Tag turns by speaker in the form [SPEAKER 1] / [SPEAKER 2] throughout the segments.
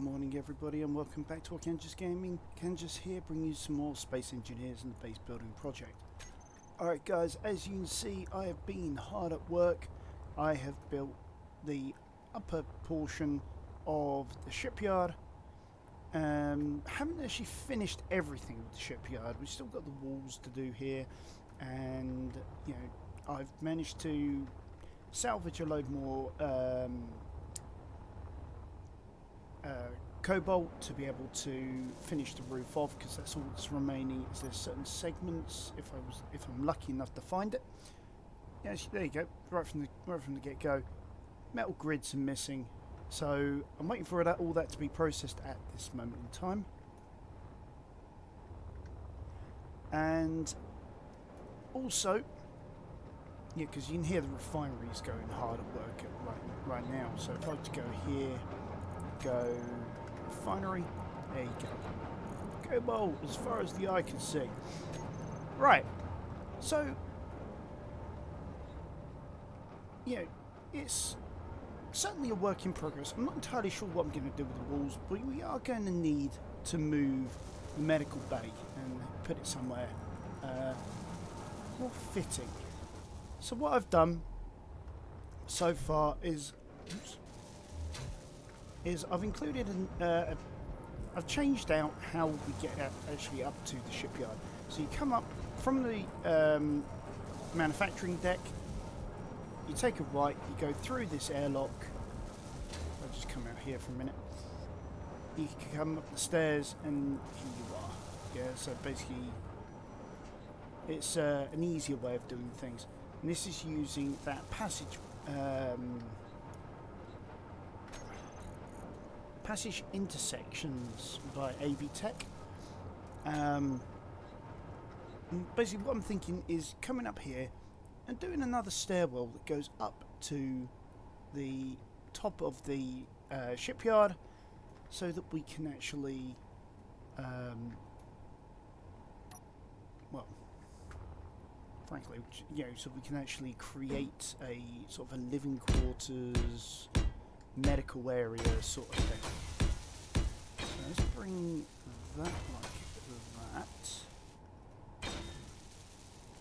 [SPEAKER 1] morning everybody and welcome back to Archangulus Gaming. Archangulus here, bringing you some more Space Engineers and the base building project. Alright guys, as you can see I have been hard at work. I have built the upper portion of the shipyard. Haven't actually finished everything with the shipyard. We've still got the walls to do here, and you know, I've managed to salvage a load more cobalt to be able to finish the roof off, because that's all that's remaining. Is there's certain segments, if I'm lucky enough to find it. Yes, there you go, right from the get-go. Metal grids are missing, so I'm waiting for all that to be processed at this moment in time. And also, yeah, because you can hear the refineries going hard at work right now. So if I were to go here, go refinery, there you go. Cobalt as far as the eye can see. Right, so you know, it's certainly a work in progress. I'm not entirely sure what I'm going to do with the walls, but we are going to need to move the medical bay and put it somewhere more fitting. So what I've done so far is I've included I've changed out how we get actually up to the shipyard. So you come up from the manufacturing deck, you take a right, you go through this airlock. I'll just come out here for a minute. You can come up the stairs and here you are. Yeah, so basically it's an easier way of doing things. And this is using that passage intersections by AV Tech. Basically what I'm thinking is coming up here and doing another stairwell that goes up to the top of the shipyard, so that we can actually well, frankly, you know, so we can actually create a sort of a living quarters, medical area sort of thing. So let's bring that like that.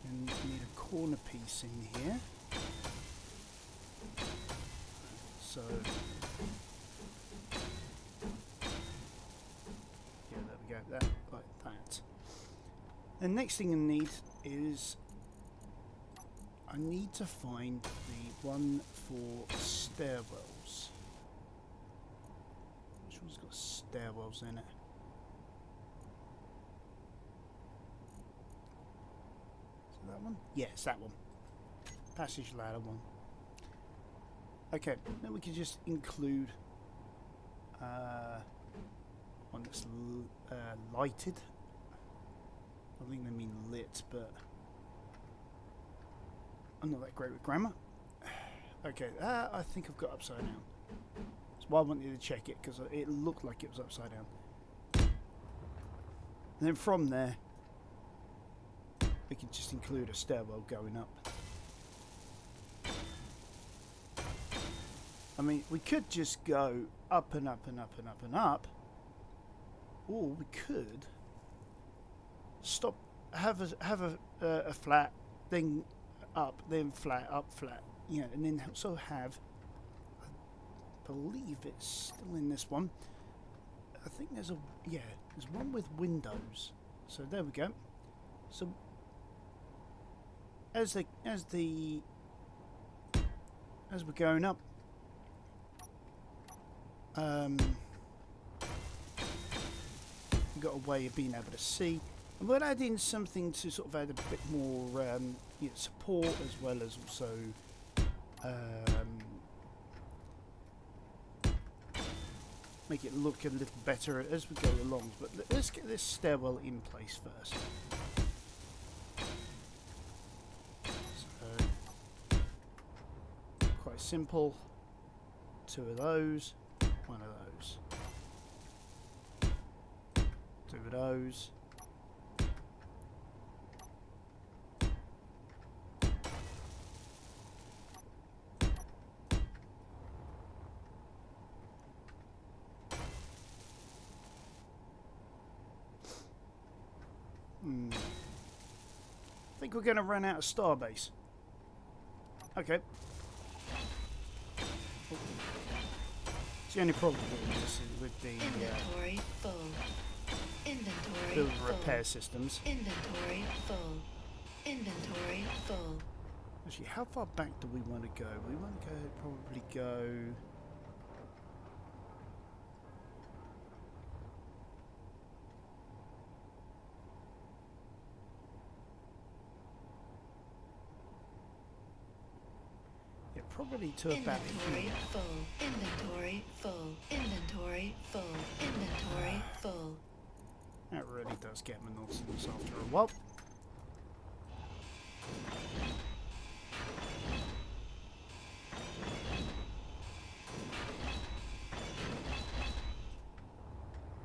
[SPEAKER 1] And we need a corner piece in here. So yeah, there we go. That like that. The next thing I need is I need to find the one for stairwells. Which one's got stairwells in it? Is it that one? Yes, that one. Passage ladder one. Okay, then we can just include one that's lighted. I think they mean lit, but I'm not that great with grammar. Okay, I think I've got upside down. That's why I wanted to check it, because it looked like it was upside down. And then from there, we can just include a stairwell going up. I mean, we could just go up and up and up and up and up, or we could stop, have a flat, then up, then flat, up, flat, you know, and then also have, I believe it's still in this one, I think there's one with windows. So there we go. So as we're going up, we've got a way of being able to see. And we'll add in something to sort of add a bit more you know, support, as well as also make it look a little better as we go along. But let's get this stairwell in place first. So, quite simple. 2 of those, 1 of those, 2 of those. I think we're going to run out of starbase. Okay. It's the only problem with this is with the
[SPEAKER 2] Inventory full. Inventory
[SPEAKER 1] build
[SPEAKER 2] full.
[SPEAKER 1] repair systems.
[SPEAKER 2] Inventory full. Inventory full.
[SPEAKER 1] Actually, how far back do we want to go? We want to probably go. Yeah, probably to about
[SPEAKER 2] Inventory
[SPEAKER 1] here.
[SPEAKER 2] full. Inventory full. Inventory full. Inventory full.
[SPEAKER 1] That really does get monotonous after a while.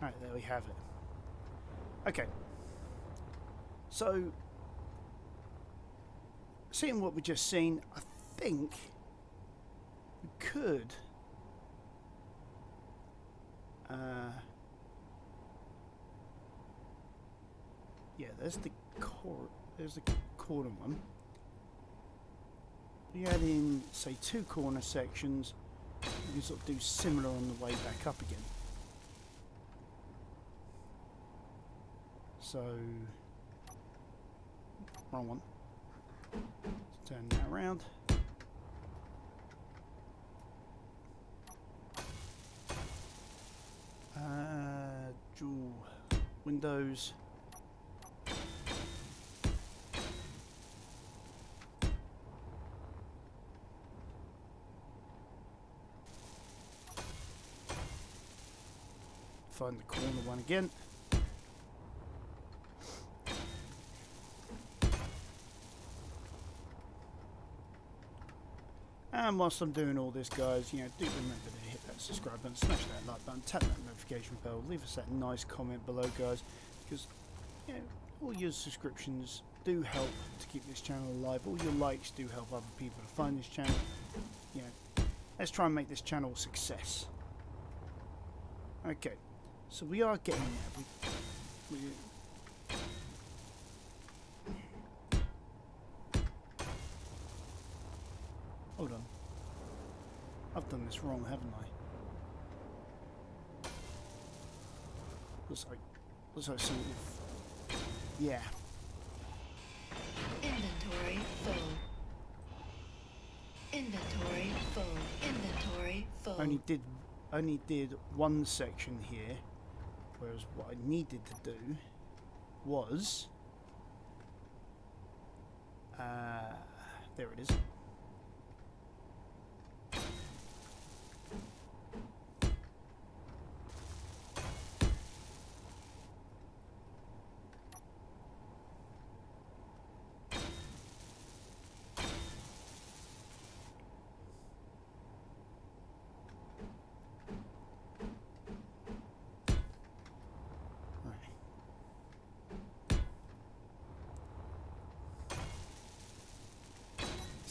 [SPEAKER 1] Right, there we have it. Okay. So, seeing what we've just seen, I think we could yeah, there's the corner one. We add in, say, 2 corner sections. We can sort of do similar on the way back up again. So, wrong one. Let's turn that around. Dual windows. Find the corner one again. And whilst I'm doing all this, guys, you know, do remember to hit that subscribe button, smash that like button, tap that notification bell, leave us that nice comment below, guys, because, you know, all your subscriptions do help to keep this channel alive. All your likes do help other people to find this channel. You know, let's try and make this channel a success. Okay, so we are getting there. Hold on. I've done this wrong, haven't I? Looks like sort of... Yeah.
[SPEAKER 2] Inventory full. Inventory full. Inventory full.
[SPEAKER 1] Only did one section here, whereas what I needed to do was... there it is.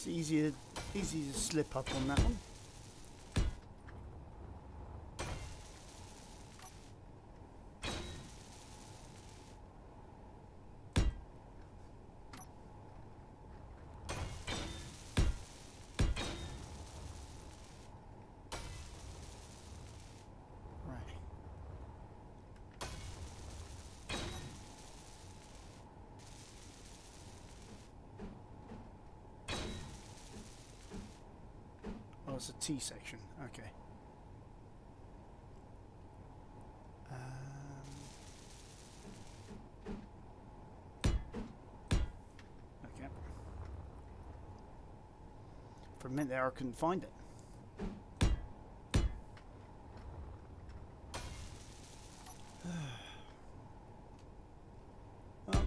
[SPEAKER 1] It's easy to slip up on that one. It's a T section. Okay. Okay. For a minute there, I couldn't find it. Well.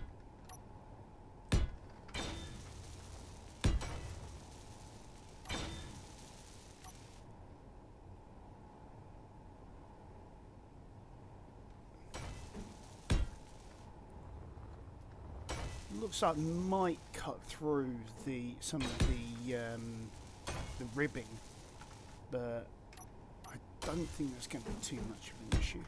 [SPEAKER 1] Looks like might cut through some of the ribbing, but I don't think that's going to be too much of an issue.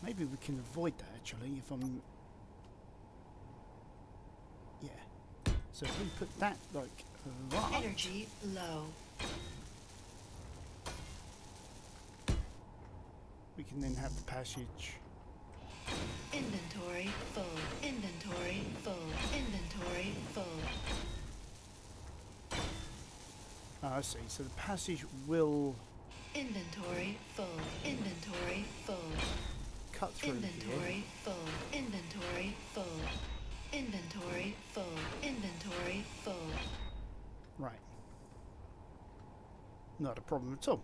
[SPEAKER 1] Maybe we can avoid that actually if I'm... Yeah. So if we put that like right...
[SPEAKER 2] Energy low.
[SPEAKER 1] We can then have the passage...
[SPEAKER 2] Inventory full. Inventory full. Inventory full.
[SPEAKER 1] I see. So the passage will
[SPEAKER 2] Inventory full. Inventory full.
[SPEAKER 1] cut through here.
[SPEAKER 2] Inventory full. Inventory full. Inventory full. Inventory full.
[SPEAKER 1] Right. Not a problem at all.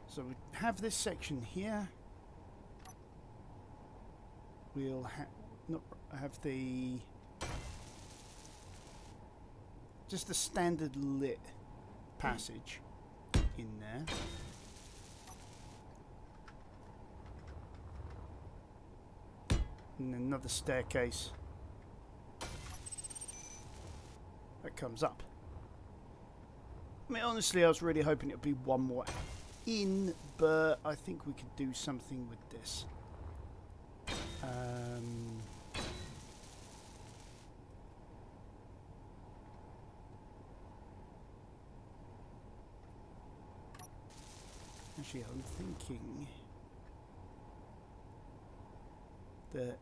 [SPEAKER 1] So we have this section here. We'll not have the... just the standard lit passage in there. And another staircase that comes up. I mean, honestly, I was really hoping it would be one more in, but I think we could do something with this. Actually, I'm thinking that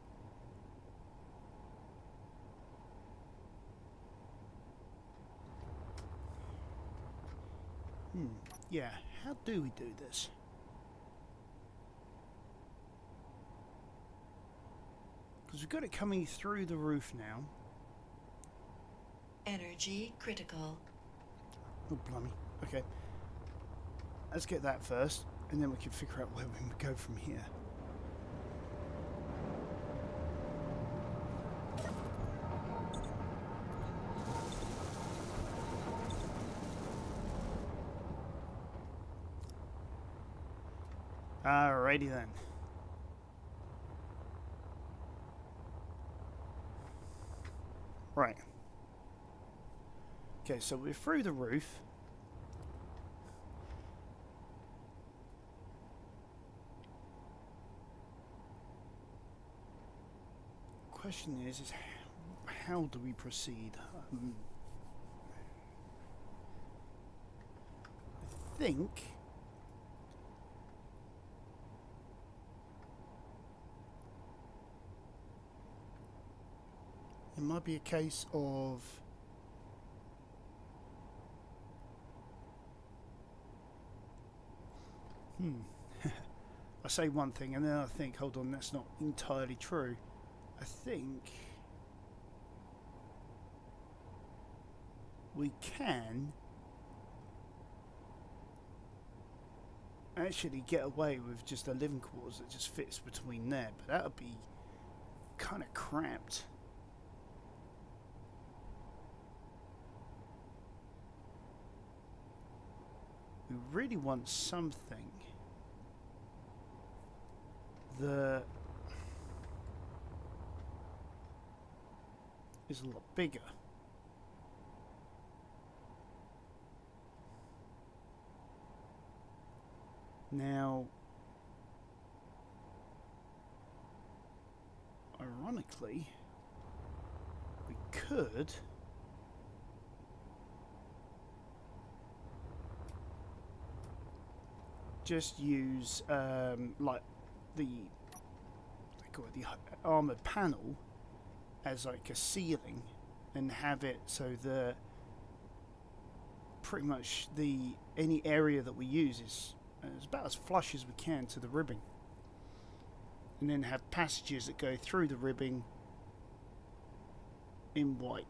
[SPEAKER 1] yeah, how do we do this? Because we've got it coming through the roof now.
[SPEAKER 2] Energy critical.
[SPEAKER 1] Oh, blimey. Okay. Let's get that first, and then we can figure out where we can go from here. Alrighty then. Right. Okay, so we're through the roof. Question is how do we proceed? I think it might be a case of I say one thing and then I think, hold on, that's not entirely true. I think we can actually get away with just a living quarters that just fits between there, but that would be kind of cramped. We really want something that is a lot bigger. Now, ironically, we could just use like the armored panel as like a ceiling and have it so that pretty much any area that we use is about as flush as we can to the ribbing, and then have passages that go through the ribbing in white.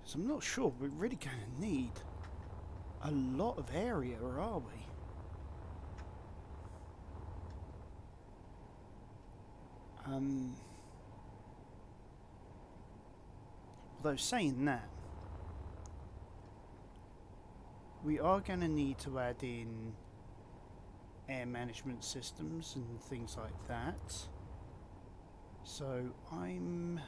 [SPEAKER 1] So I'm not sure we're really going to need a lot of area, or are we? Although saying that, we are going to need to add in air management systems and things like that. So I'm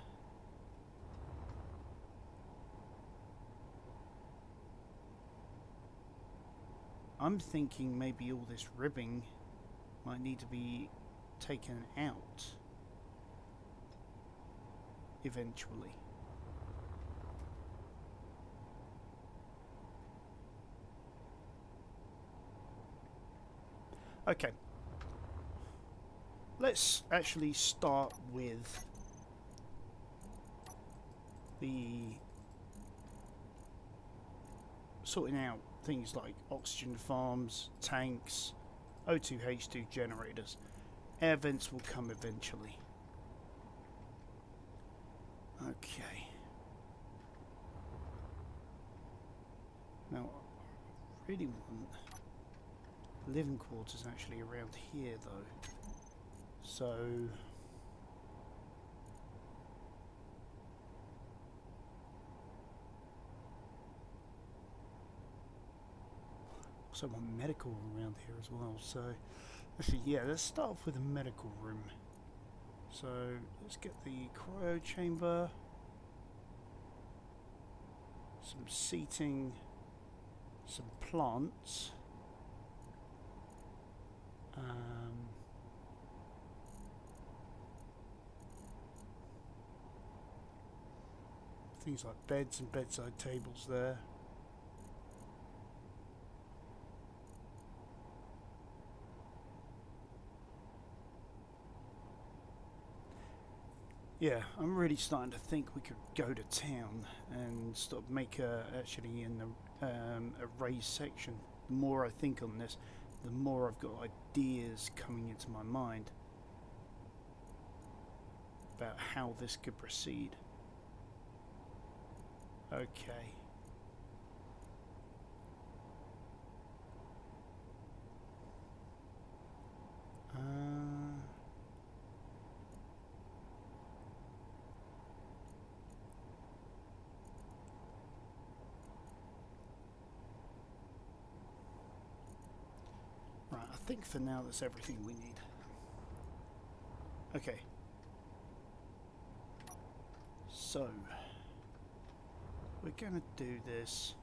[SPEAKER 1] thinking maybe all this ribbing might need to be taken out eventually. Okay, let's actually start with the sorting out things like oxygen farms, tanks, O2H2 generators. Air vents will come eventually. Okay. Now, I really want living quarters actually around here though. So also want medical around here as well. So actually, yeah, let's start off with a medical room. So let's get the cryo chamber, some seating, some plants. Things like beds and bedside tables there. Yeah, I'm really starting to think we could go to town and sort of make actually in a raised section. The more I think on this, the more I've got ideas coming into my mind about how this could proceed. Okay. Right, I think for now that's everything we need. Okay. So, we're going to do this.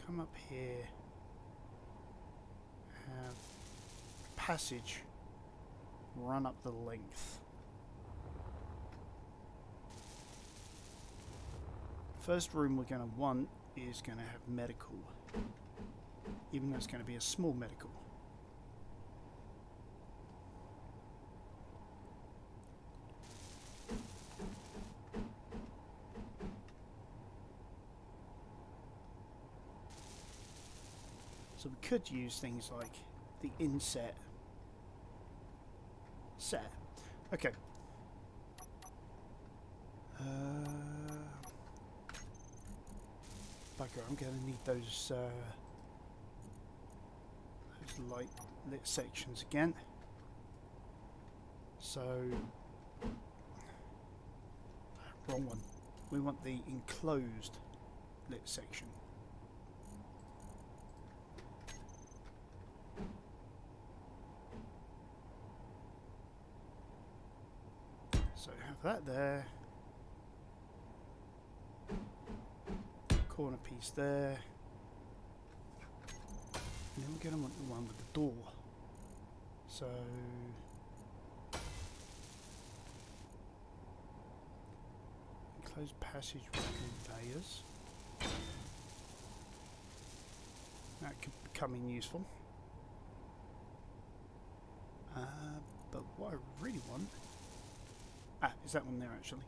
[SPEAKER 1] Come up here, have passage run up the length. First room we're going to want is going to have medical, even though it's going to be a small medical. So we could use things like the inset set. Okay. Bugger, I'm going to need those light lit sections again. So, wrong one. We want the enclosed lit section. So have that there. Corner piece there. And then we're going to want the one with the door. So enclosed passage with conveyors. That could come in useful. But what I really want... is that one there actually?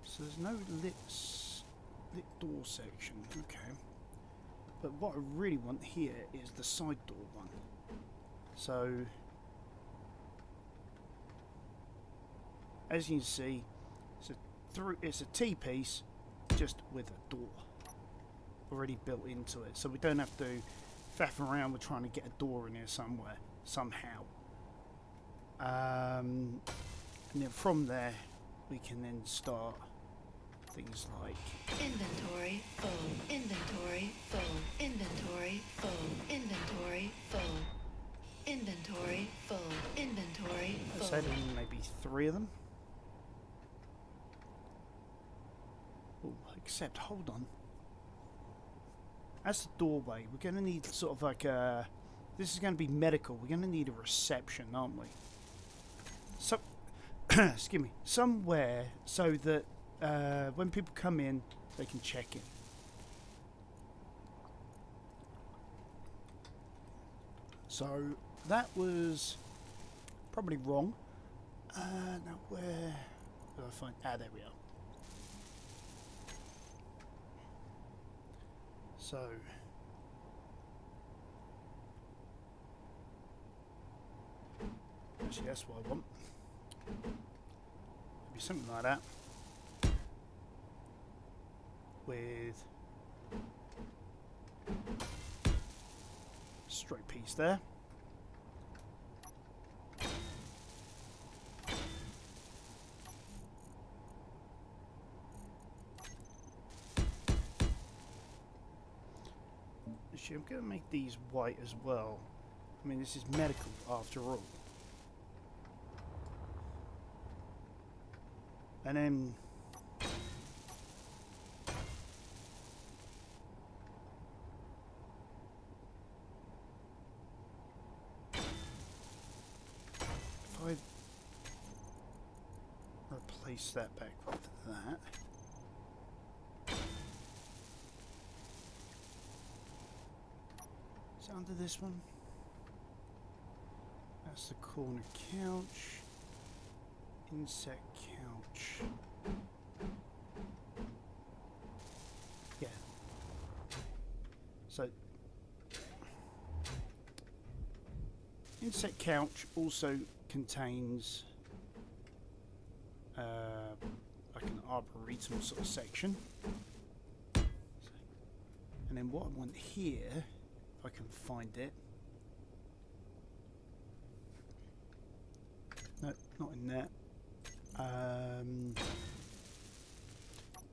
[SPEAKER 1] So there's no lit door section, okay. But what I really want here is the side door one. So, as you can see, it's a T-piece just with a door already built into it. So we don't have to faff around with trying to get a door in here somewhere, somehow. And then from there we can then start things like
[SPEAKER 2] Inventory full. Inventory full. Inventory full. Inventory full. Inventory full. Inventory
[SPEAKER 1] let's
[SPEAKER 2] full.
[SPEAKER 1] add in maybe 3 of them. Oh, except hold on. As the doorway, we're going to need sort of like a... This is going to be medical. We're going to need a reception, aren't we? So, excuse me. Somewhere so that when people come in, they can check in. So, that was probably wrong. Now, where do I find... Ah, there we are. So... Actually, that's what I want. Maybe something like that. With... straight piece there. Actually, I'm going to make these white as well. I mean, this is medical after all. And then... if I replace that back with that... Is it under this one? That's the corner couch. Insect couch. Yeah. So, insect couch also contains like an arboretum sort of section. And then what I want here, if I can find it. No, not in there.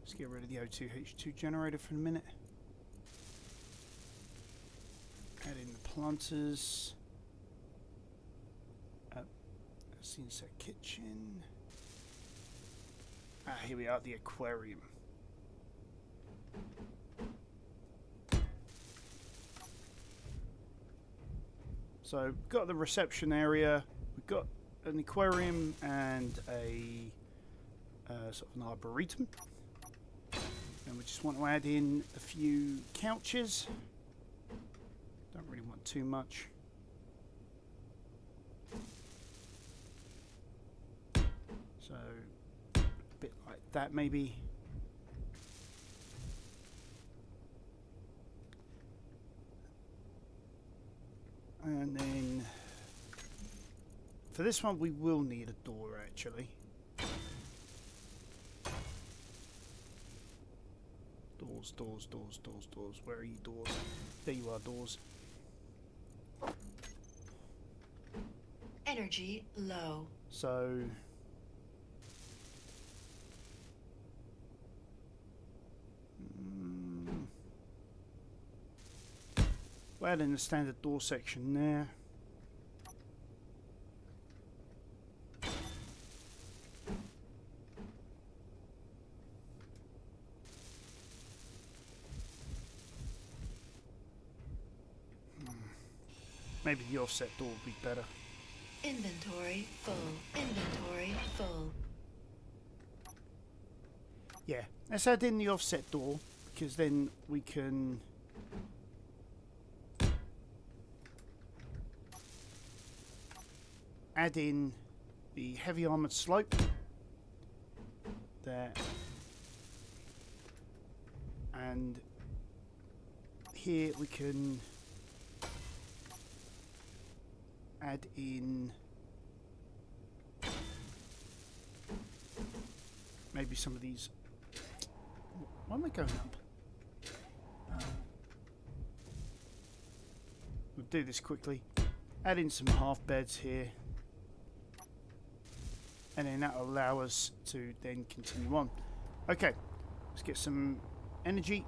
[SPEAKER 1] Let's get rid of the O2H2 generator for a minute. Add in the planters. That's the insect kitchen. Ah, here we are, the aquarium. So we've got the reception area, we've got an aquarium and a sort of an arboretum. And we just want to add in a few couches. Don't really want too much. So a bit like that maybe. And then for this one we will need a door actually. Doors, doors, doors, doors, doors. Where are you, doors? There you are, doors.
[SPEAKER 2] Energy low.
[SPEAKER 1] So we'll add in the standard door section there. Maybe the offset door would be better.
[SPEAKER 2] Inventory full. Inventory full.
[SPEAKER 1] Yeah, let's add in the offset door because then we can add in the heavy armoured slope there, and here we can add in maybe some of these. Why am I going up? We'll do this quickly. Add in some half beds here. and then that'll allow us to then continue on. Okay, let's get some energy.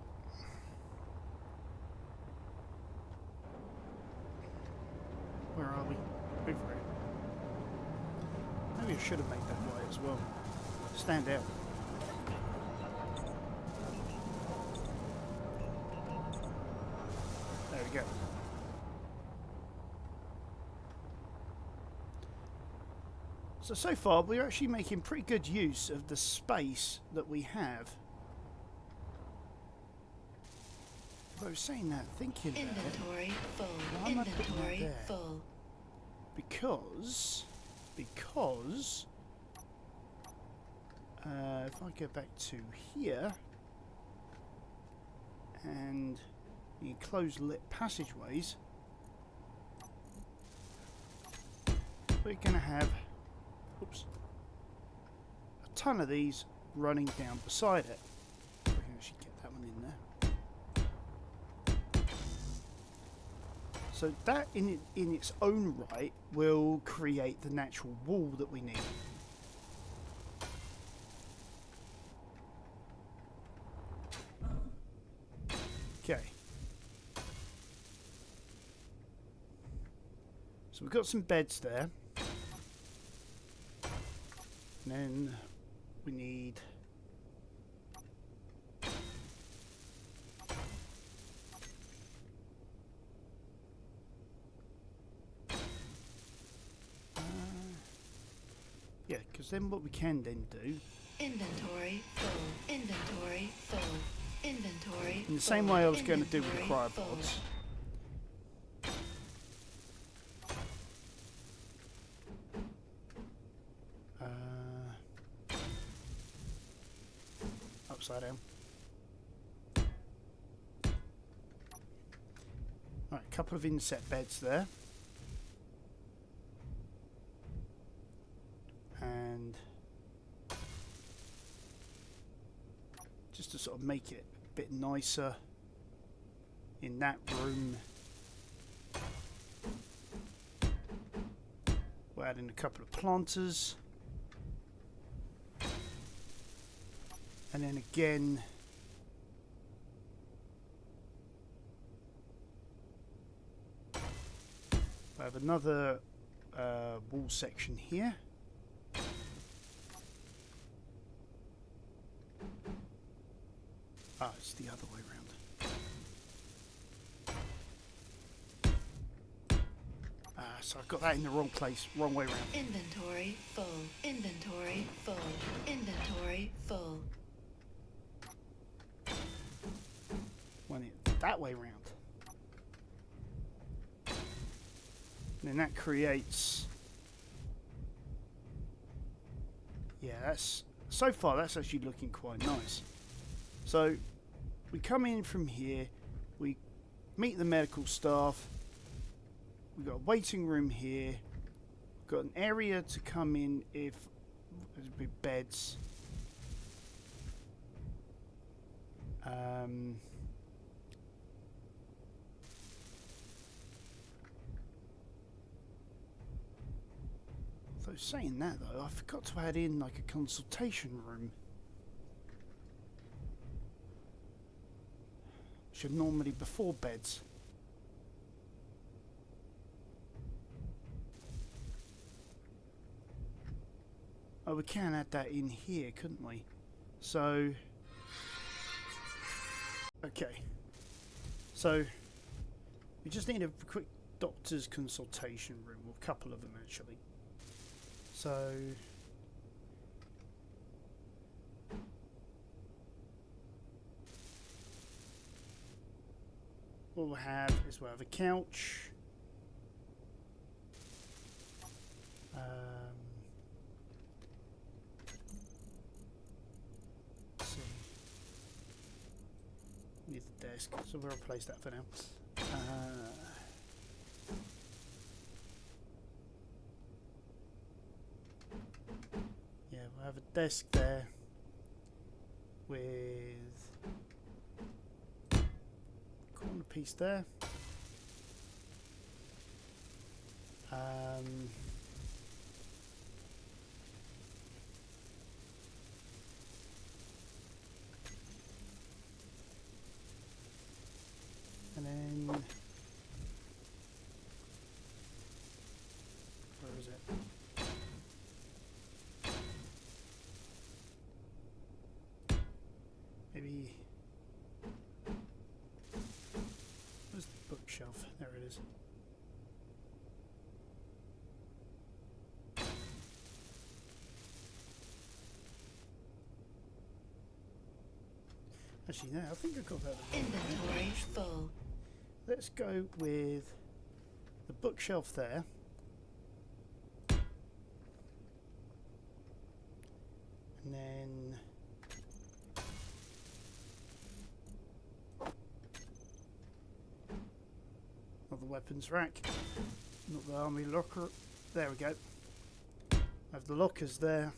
[SPEAKER 1] Where are we? Over here. Maybe I should have made that way as well. Stand out. There we go. So far we're actually making pretty good use of the space that we have. As I was saying that, thinking about
[SPEAKER 2] Inventory
[SPEAKER 1] it,
[SPEAKER 2] full.
[SPEAKER 1] why am I putting that
[SPEAKER 2] Inventory
[SPEAKER 1] there?
[SPEAKER 2] full.
[SPEAKER 1] Because if I go back to here and the enclosed lit passageways, we're going to have a ton of these running down beside it. I can actually get that one in there. So that in its own right will create the natural wall that we need. Okay. So we've got some beds there. And then we need yeah, because then what we can then do
[SPEAKER 2] Inventory full. Inventory full. Inventory
[SPEAKER 1] in the same
[SPEAKER 2] full.
[SPEAKER 1] way I was going to do with the
[SPEAKER 2] Inventory full.
[SPEAKER 1] cryopods. Upside down. Right, a couple of inset beds there. And just to sort of make it a bit nicer in that room, we'll add in a couple of planters. And then again, I have another wall section here. Ah, it's the other way around. So I've got that in the wrong place, wrong way around.
[SPEAKER 2] Inventory full. Inventory full. Inventory full.
[SPEAKER 1] Want it that way round. And then that creates, yeah, that's, so far that's actually looking quite nice. So we come in from here, we meet the medical staff, we've got a waiting room here, we've got an area to come in if there's big beds. So saying that though, I forgot to add in like a consultation room. Should normally be 4 beds. Oh, we can add that in here, couldn't we? So, okay. So, we just need a quick doctor's consultation room, or a couple of them actually. So, what we'll have is we'll have a couch. Let's see. Need the desk, so we'll replace that for now. Yeah, we'll have a desk there with corner piece there. was it? Maybe... Where's the bookshelf? There it is. Actually, no, I think I got that.
[SPEAKER 2] Inventory full.
[SPEAKER 1] Let's go with the bookshelf there. And then not the weapons rack, not the army locker. There we go. I have the lockers there.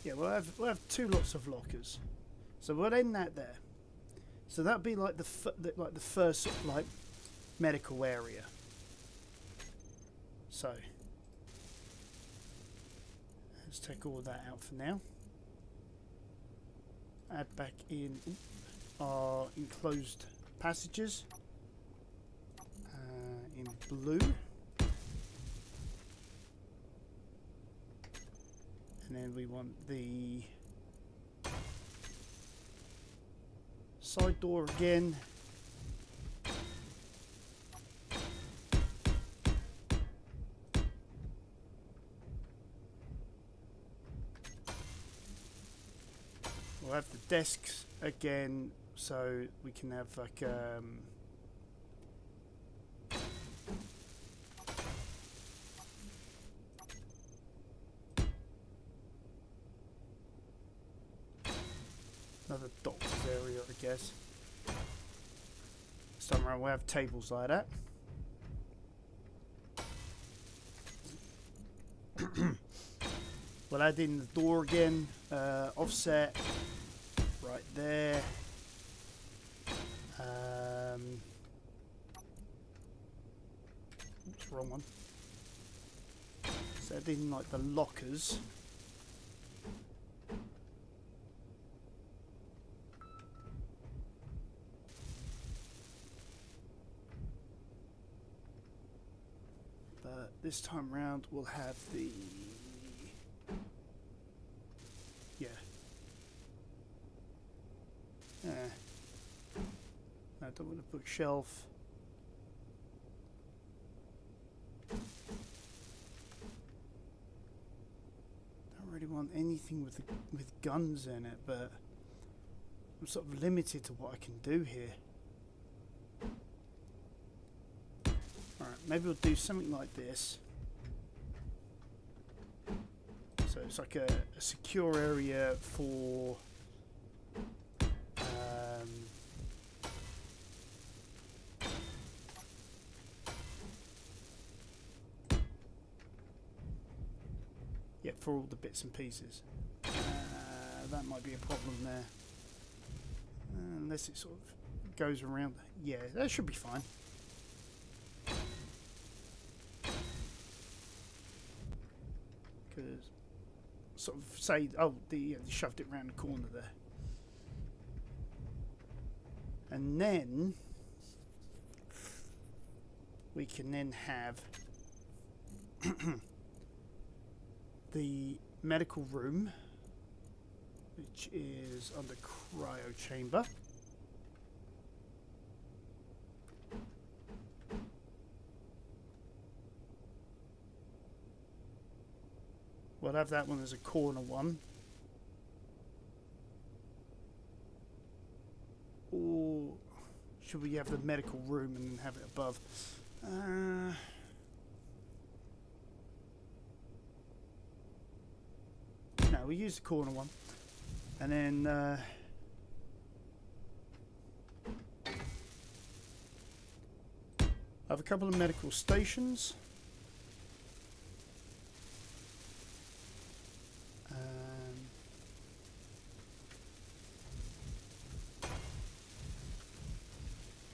[SPEAKER 1] Yeah, we'll have two lots of lockers, so we'll end that there. So that'd be like the first sort of like medical area. So let's take all of that out for now. Add back in our enclosed passages in blue. And then we want the side door again. We'll have the desks again, so we can have like another doctor's area, I guess. This time around we'll have tables like that. We'll add in the door again, offset right there. Oops, wrong one. So add in like the lockers. But this time round we'll have the I don't want a bookshelf. Don't really want anything with guns in it, but I'm sort of limited to what I can do here. Alright, maybe we'll do something like this. So it's like a secure area for for all the bits and pieces. That might be a problem there. Unless it sort of goes around. Yeah, that should be fine. Because sort of say, oh, they shoved it around the corner there. And then we can then have the medical room, which is under cryo chamber. We'll have that one as a corner one. Or should we have the medical room and then have it above? No, we use the corner one. And then I have a couple of medical stations.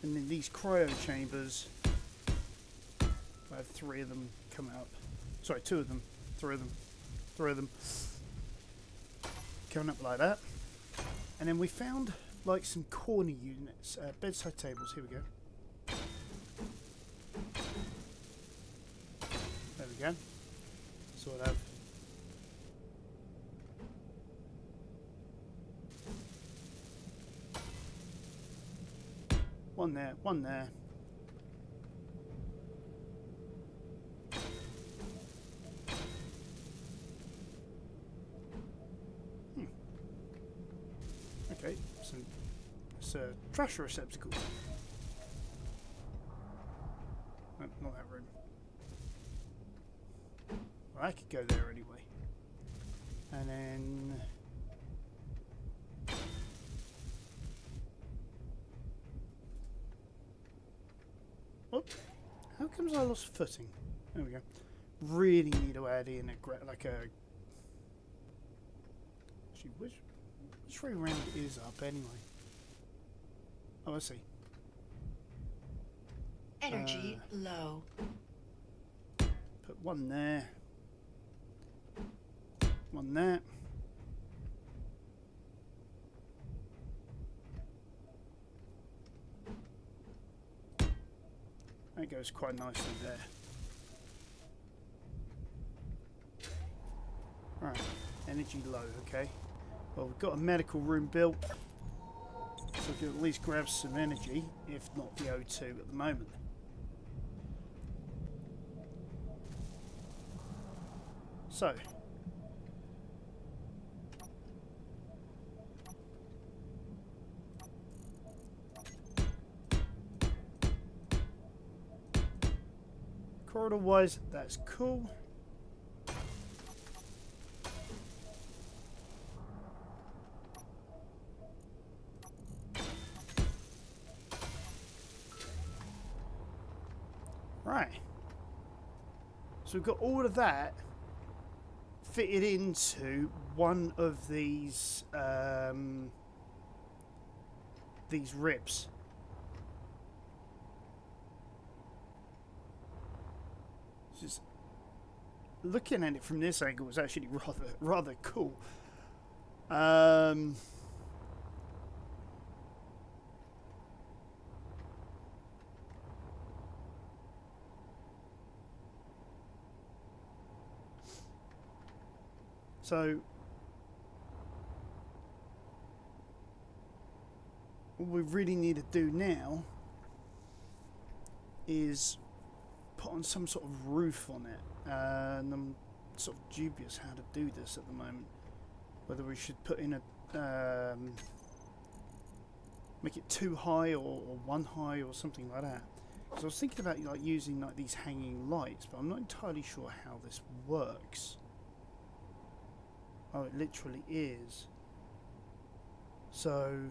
[SPEAKER 1] And then these cryo chambers, I have 3 of them come out. Sorry, 2 of them, 3 of them, 3 of them. Coming up like that. And then we found like some corner units, bedside tables. Here we go. There we go. So I'll have one there, one there. Okay, so it's a trash receptacle. No, not that room. Well, I could go there anyway. And then... Oh, how comes I lost footing? There we go. Really need to add in a like a... Actually, which way round is up anyway? Oh, I see.
[SPEAKER 2] Energy low.
[SPEAKER 1] Put one there. One there. That goes quite nicely there. Right, energy low, okay. Well, we've got a medical room built, so we can at least grab some energy, if not the O2 at the moment. So, corridor-wise, that's cool. Right. So we've got all of that fitted into one of these ribs. Just looking at it from this angle was actually rather cool. So what we really need to do now is put on some sort of roof on it, and I'm sort of dubious how to do this at the moment. Whether we should put in a make it 2 high or 1 high or something like that. Because I was thinking about like using like these hanging lights, but I'm not entirely sure how this works. Oh, it literally is. So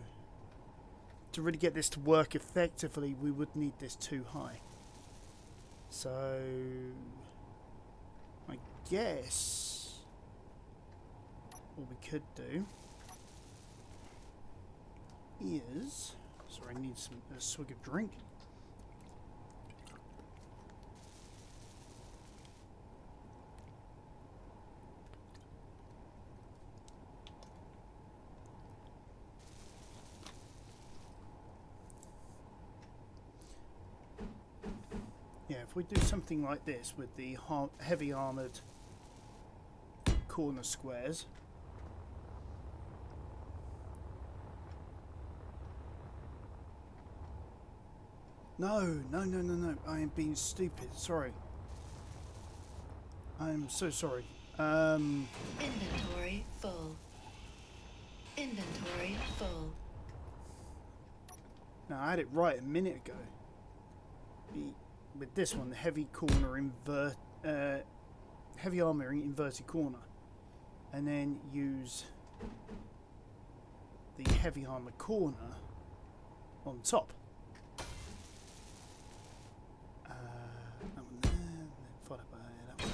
[SPEAKER 1] to really get this to work effectively, we would need this 2 high. So I guess what we could do is, sorry, I need a swig of drink. Yeah, if we do something like this with the heavy armoured corner squares. No, I am being stupid, sorry. I am so sorry.
[SPEAKER 2] Inventory full. Inventory full.
[SPEAKER 1] No, I had it right a minute ago. With this one, the heavy corner heavy armouring inverted corner, and then use the heavy armour corner on top. That one there, then followed by that one.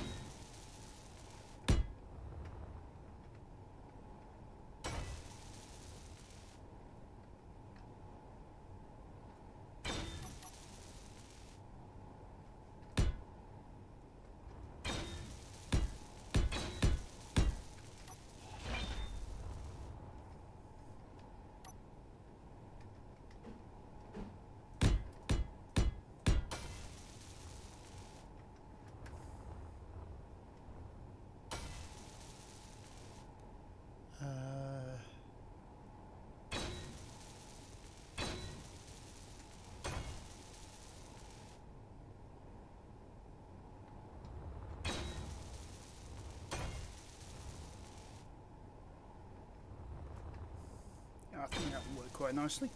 [SPEAKER 1] I think that will work quite nicely.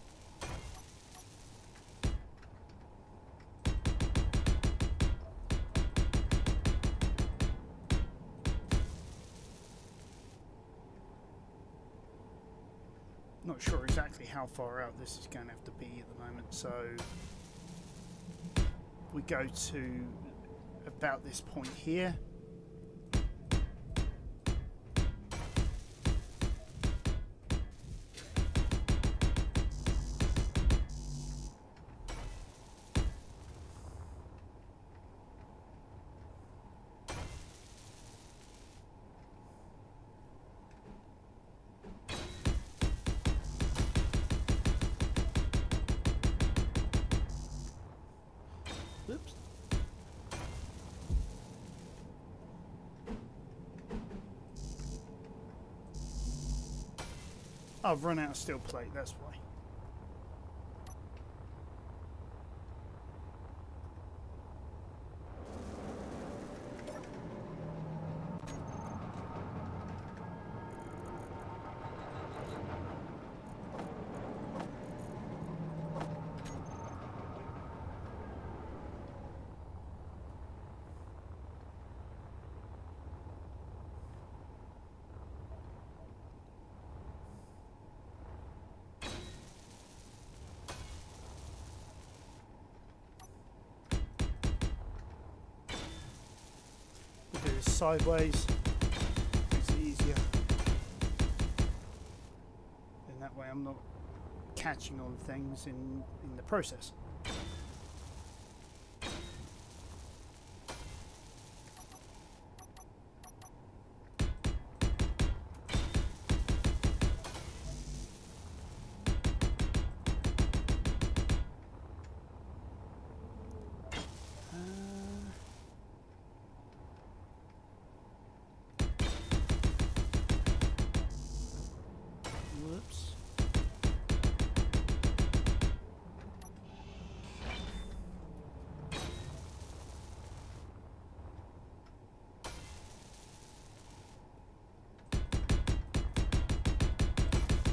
[SPEAKER 1] Not sure exactly how far out this is going to have to be at the moment, so we go to about this point here. Oops. I've run out of steel plate, that's why. We'll do this sideways, makes it easier. And that way I'm not catching on things in the process. Whoops.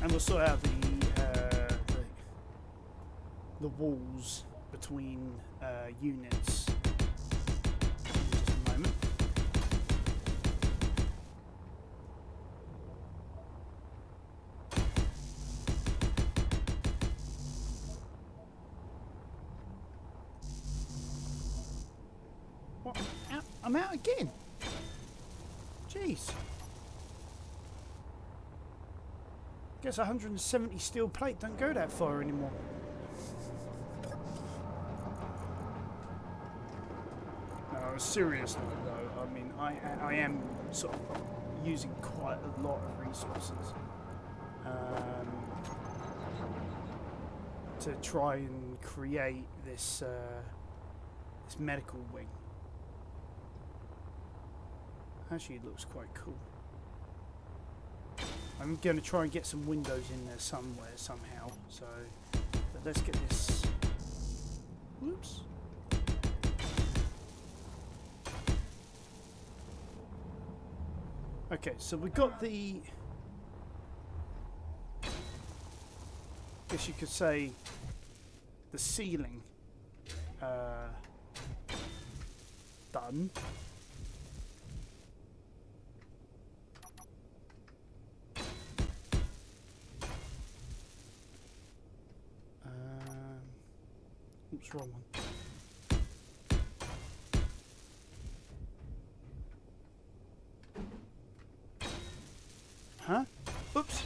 [SPEAKER 1] And we'll sort out the walls between units in just a moment. What? I'm out again. Jeez. Guess 170 steel plate don't go that far anymore. No, seriously though, I mean, I am sort of using quite a lot of resources to try and create this this medical wing. Actually, it looks quite cool. I'm going to try and get some windows in there somewhere, somehow. So, but let's get this. Whoops. Okay, so we've got the. I guess you could say the ceiling done. Oops, wrong one. Huh? Oops.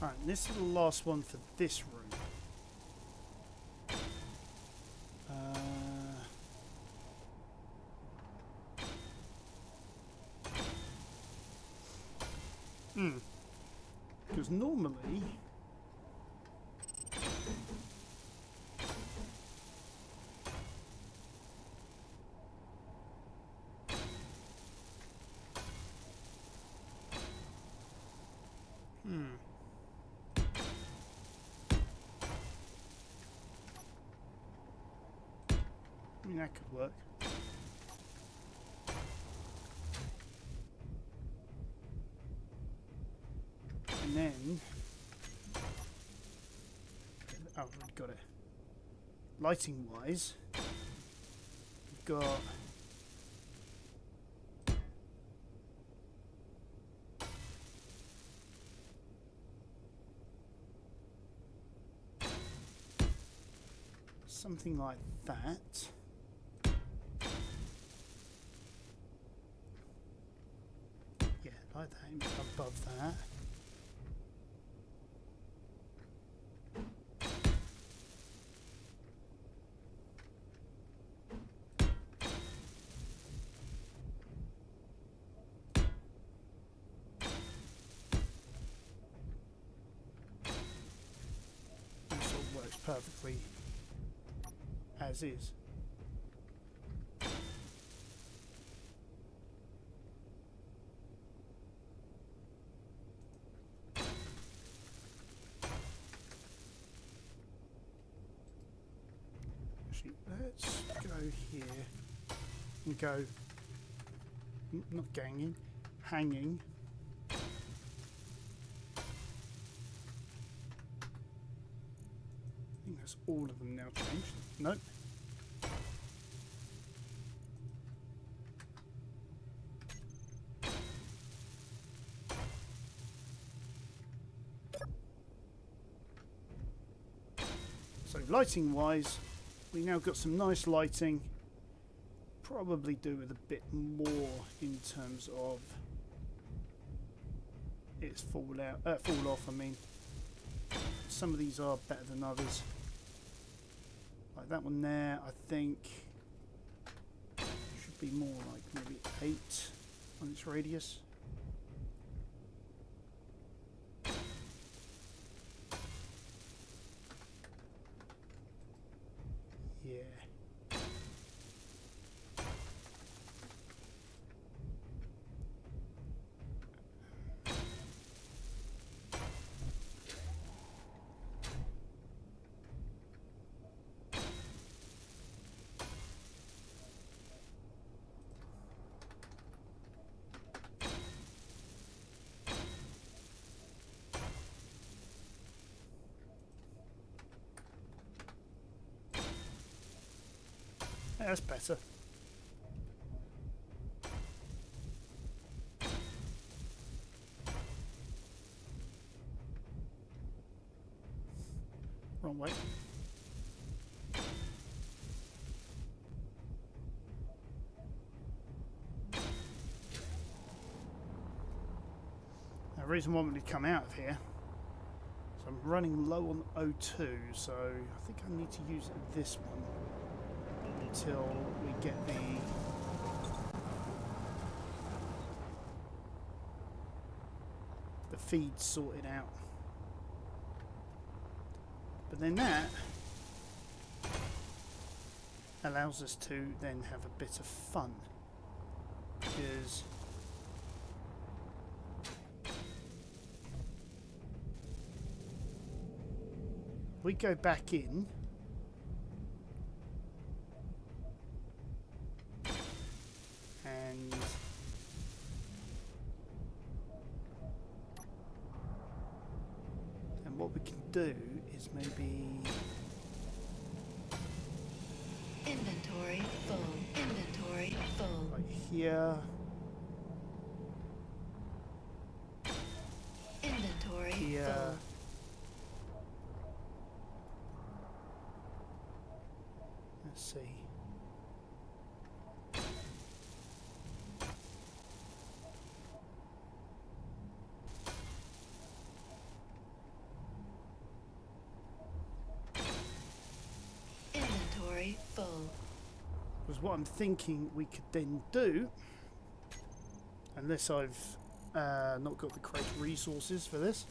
[SPEAKER 1] Alright, this is the last one for this room. Because normally think that could work. And then... oh, we've got it. Lighting wise, we've got... something like that. Yeah, like that, above that. This all works perfectly as is. Actually, let's go here and go, not ganging, hanging. I think that's all of them now changed. Nope. So lighting wise, we now got some nice lighting. Probably do with a bit more in terms of its fall off. I mean, some of these are better than others. Like that one there, I think should be more like maybe 8 on its radius. Yeah. That's better. Wrong way. Now, the reason why I'm going to come out of here, so I'm running low on O2, so I think I need to use this one until we get the feed sorted out. But then that allows us to then have a bit of fun, because we go back in and what we can do is maybe
[SPEAKER 2] Inventory full. Inventory full.
[SPEAKER 1] right here.
[SPEAKER 2] Inventory
[SPEAKER 1] Here.
[SPEAKER 2] full.
[SPEAKER 1] Let's see.
[SPEAKER 2] Inventory full.
[SPEAKER 1] Because what I'm thinking we could then do, unless I've not got the correct resources for this,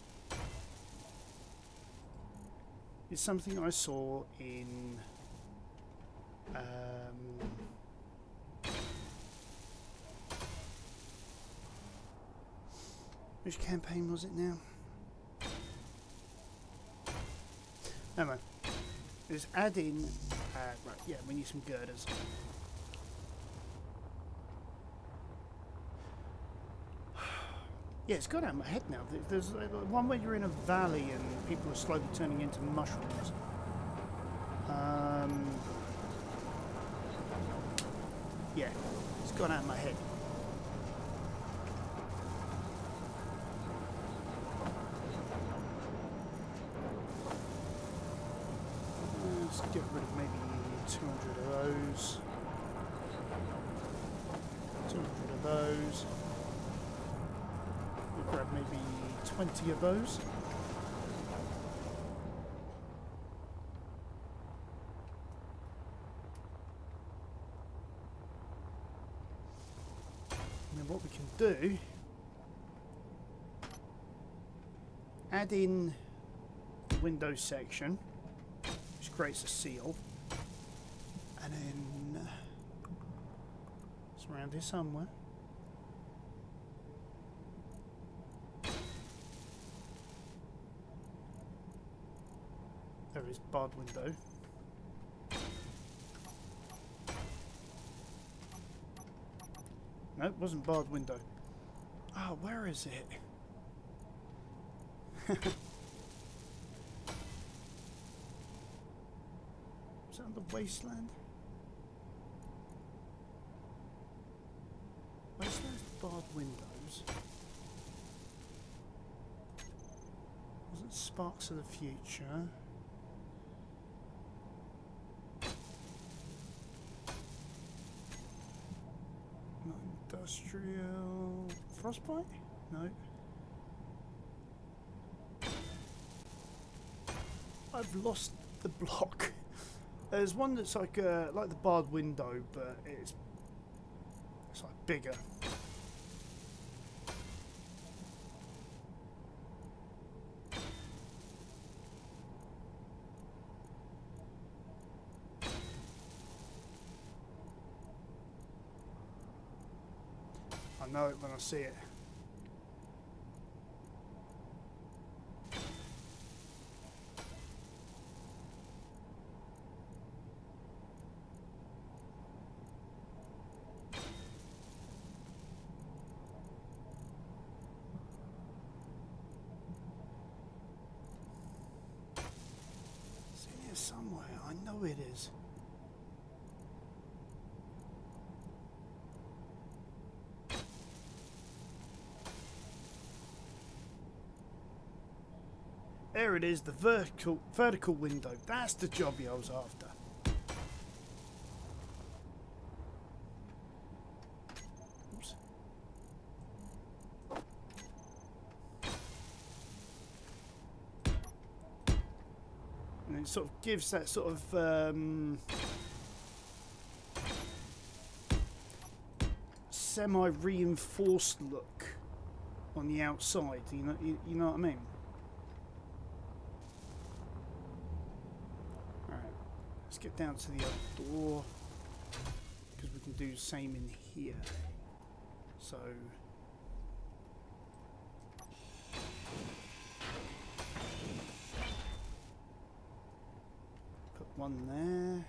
[SPEAKER 1] is something I saw in which campaign was it now? Never mind. Is add in right, Right, yeah, we need some girders. Yeah, it's gone out of my head now. There's one where you're in a valley and people are slowly turning into mushrooms. Yeah, it's gone out of my head. Let's get rid of maybe 200 of those. 200 of those. We'll grab maybe 20 of those. And then what we can do, add in the window section, which creates a seal, and then it's around here somewhere. There is barred window. No, it wasn't barred window. Oh, where is it? Is that on the wasteland? Wasteland's barred windows. Wasn't Sparks of the Future? Not industrial. Frostbite? No. I've lost the block. There's one that's like the barred window, but it's like bigger. I know it when I see it. It's in here somewhere. I know it is. There it is, the vertical window. That's the job I was after. Oops. And it sort of gives that sort of semi-reinforced look on the outside. You know what I mean? Let's get down to the other door, because we can do the same in here. So put one there.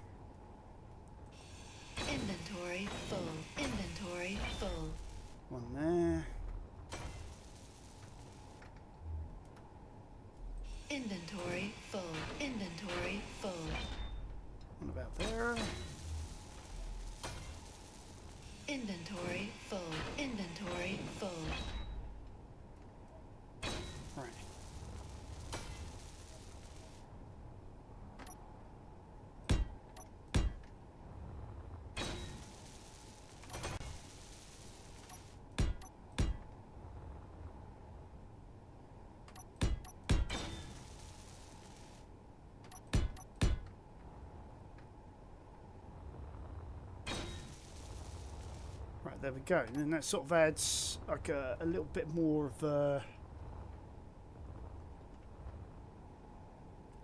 [SPEAKER 2] Inventory full. Inventory full.
[SPEAKER 1] One there.
[SPEAKER 2] Inventory full. Inventory full.
[SPEAKER 1] One about there.
[SPEAKER 2] Inventory full. Inventory full.
[SPEAKER 1] Right. Right, there we go. And then that sort of adds like a little bit more of a,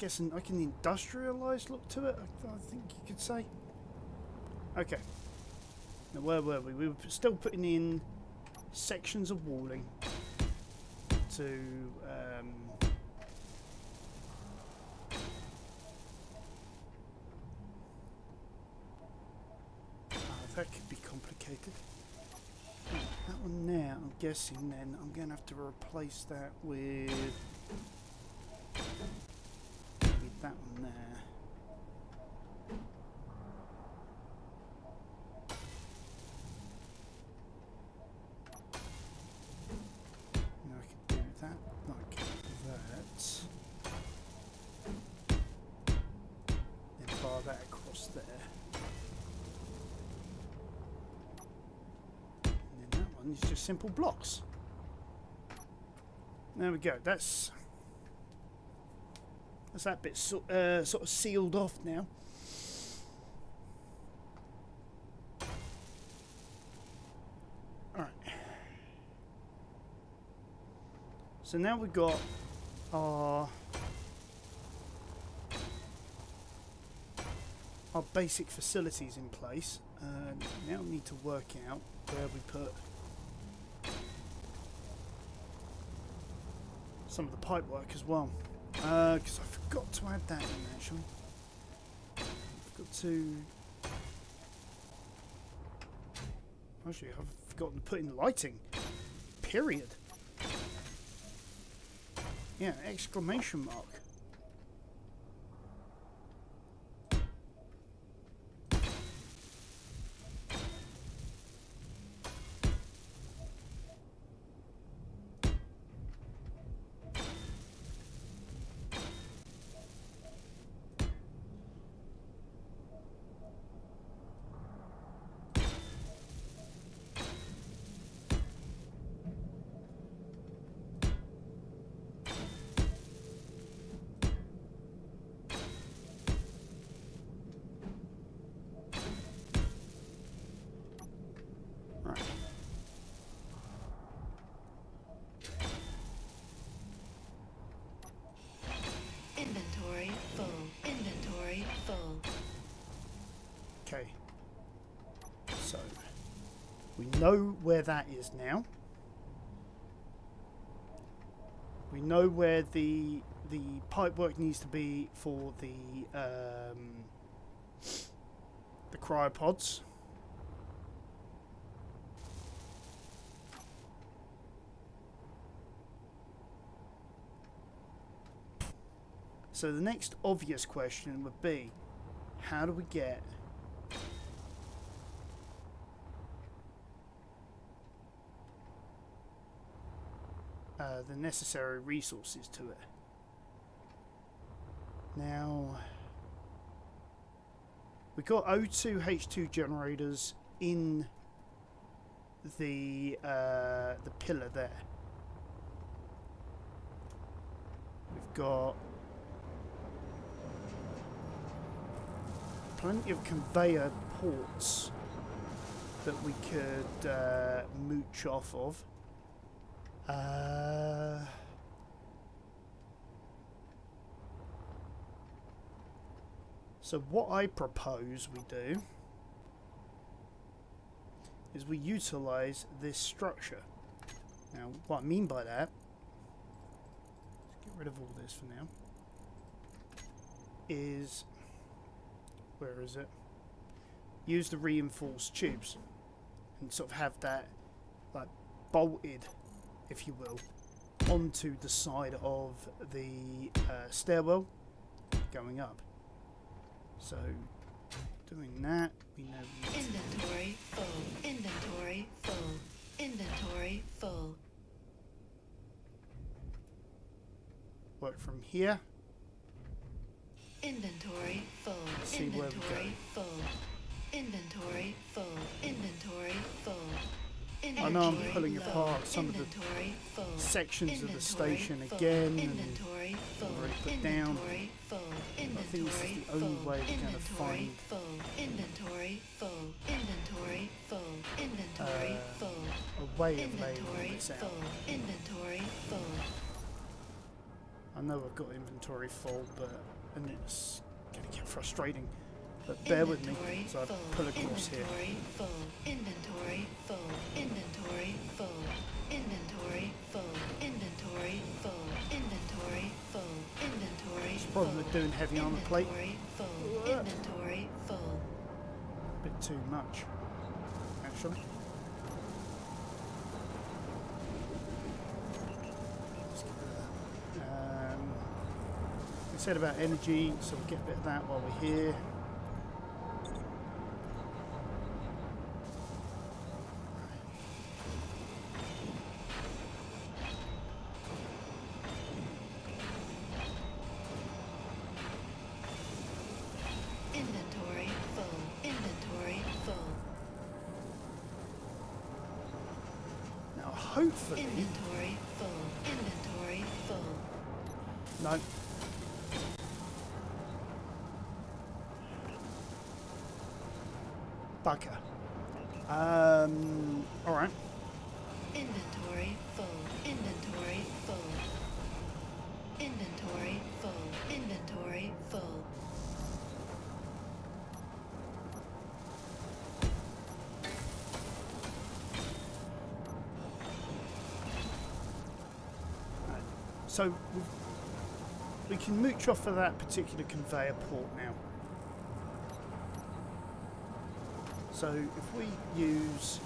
[SPEAKER 1] like an industrialized look to it, I think you could say. Okay. Now where were we? We were still putting in sections of walling to that could be complicated. That one there, I'm guessing then I'm going to have to replace that with that one there. Now I can do that like that. Then bar that across there. It's just simple blocks. There we go. That's that bit sort of sealed off now. All right. So now we've got our basic facilities in place. Now we need to work out where we put some of the pipe work as well, because I forgot to add that in actually. I forgot to. Actually, I've forgotten to put in lighting. Period. Yeah, exclamation mark.
[SPEAKER 2] Inventory full. Inventory full.
[SPEAKER 1] Okay. So we know where that is now. We know where the pipe work needs to be for the cryopods. So the next obvious question would be, how do we get the necessary resources to it? Now, we've got O2H2 generators in the pillar there. We've got plenty of conveyor ports that we could mooch off of. So what I propose we do is we utilize this structure. Now, what I mean by that, let's get rid of all this for now, is, where is it? Use the reinforced tubes and sort of have that like bolted, if you will, onto the side of the stairwell going up. So doing that, we know we need
[SPEAKER 2] Inventory full. Inventory full. Inventory full.
[SPEAKER 1] work from here.
[SPEAKER 2] Inventory full.
[SPEAKER 1] See where we go.
[SPEAKER 2] Inventory full. Inventory full. Inventory full.
[SPEAKER 1] I know I'm
[SPEAKER 2] Inventory
[SPEAKER 1] pulling
[SPEAKER 2] low.
[SPEAKER 1] apart some of the
[SPEAKER 2] Inventory full.
[SPEAKER 1] sections of the
[SPEAKER 2] Inventory
[SPEAKER 1] station
[SPEAKER 2] full.
[SPEAKER 1] again,
[SPEAKER 2] Inventory full.
[SPEAKER 1] and already put down.
[SPEAKER 2] Inventory full.
[SPEAKER 1] I think this is
[SPEAKER 2] Inventory
[SPEAKER 1] the only
[SPEAKER 2] full.
[SPEAKER 1] way we're going to
[SPEAKER 2] Inventory
[SPEAKER 1] find
[SPEAKER 2] full. Inventory full. Inventory full. Inventory full.
[SPEAKER 1] a way of laying
[SPEAKER 2] Inventory
[SPEAKER 1] this out.
[SPEAKER 2] full. Inventory full.
[SPEAKER 1] I know I've got inventory full, and it's going to get frustrating. But bear with me, so I pull across here.
[SPEAKER 2] Inventory full. Inventory full. Inventory full. Inventory full. Inventory full. Inventory full. Inventory
[SPEAKER 1] It's the problem with doing heavy armor plate.
[SPEAKER 2] Inventory full. Inventory full.
[SPEAKER 1] A bit too much. actually. Let's get rid of that. We said about energy, so we'll get a bit of that while we're here.
[SPEAKER 2] Inventory full. Inventory full.
[SPEAKER 1] Now, hopefully...
[SPEAKER 2] Inventory full. Inventory full.
[SPEAKER 1] No. Bugger. Alright.
[SPEAKER 2] Inventory full. Inventory full. Inventory full. Inventory full.
[SPEAKER 1] So we can mooch off of that particular conveyor port now. So if we use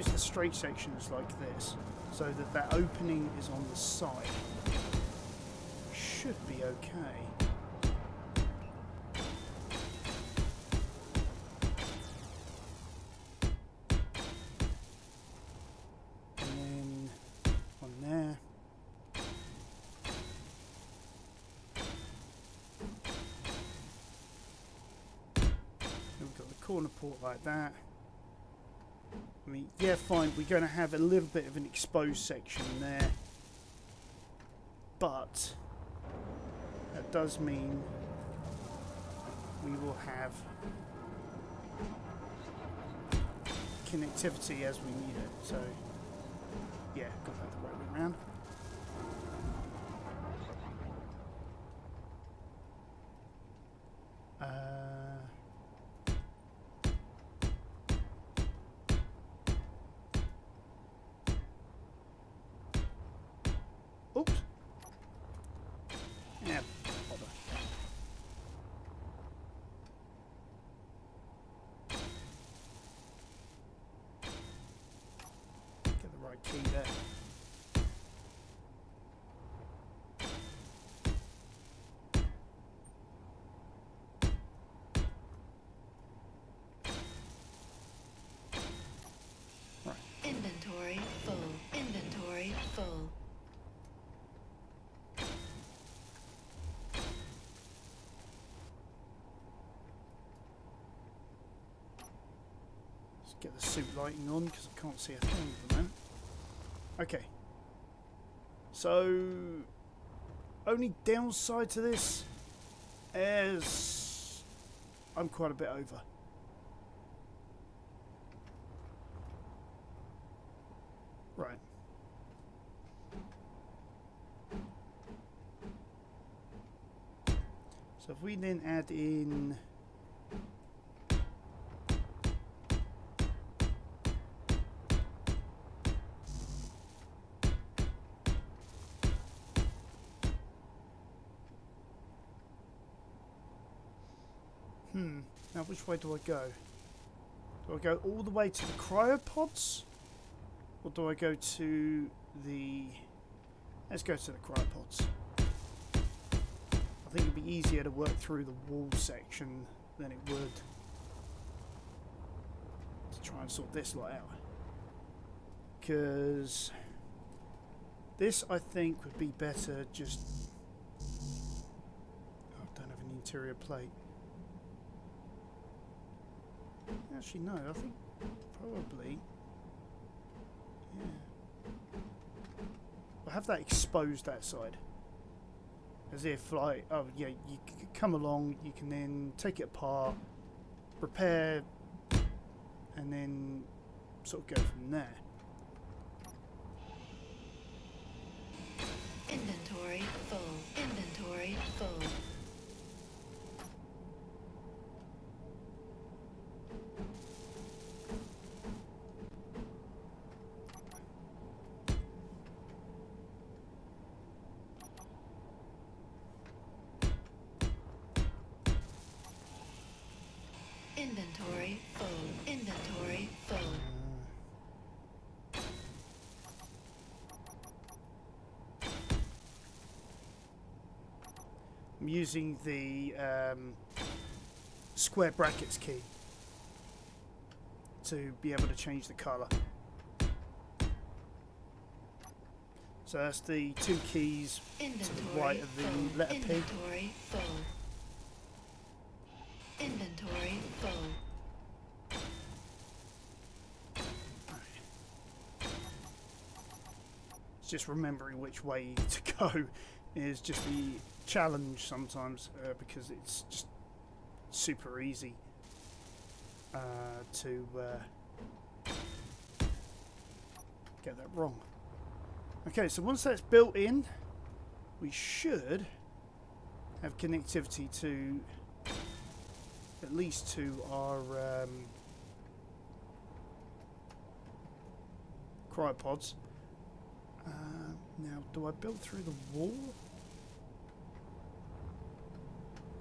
[SPEAKER 1] the straight sections like this, so that that opening is on the side, should be okay. Corner port like that. I mean, yeah, fine, we're going to have a little bit of an exposed section there, but that does mean we will have connectivity as we need it. So yeah, got that the right way around. Oops. Yeah, bother. Get the right key there. Right.
[SPEAKER 2] Inventory full. Inventory full.
[SPEAKER 1] Get the suit lighting on because I can't see a thing at the moment. Okay. So, only downside to this is I'm quite a bit over. Right. So if we then add in now which way do I go? Do I go all the way to the cryopods? Or do I go to the... Let's go to the cryopods. I think it'd be easier to work through the wall section than it would to try and sort this lot out. Because this, I think, would be better just... Oh, I don't have an interior plate. Actually, no, I think probably... Yeah. I'll have that exposed, that side. As if, like, oh, yeah, you can come along, you can then take it apart, repair, and then sort of go from there.
[SPEAKER 2] Inventory full. Inventory full. Inventory full. Inventory full.
[SPEAKER 1] I'm using the square brackets key to be able to change the colour. So that's the two keys to the right of the letter P.
[SPEAKER 2] Inventory full. Inventory full.
[SPEAKER 1] It's just remembering which way to go is just the challenge sometimes, because it's just super easy to get that wrong. Okay, so once that's built in, we should have connectivity to at least to our cryopods. Now, do I build through the wall?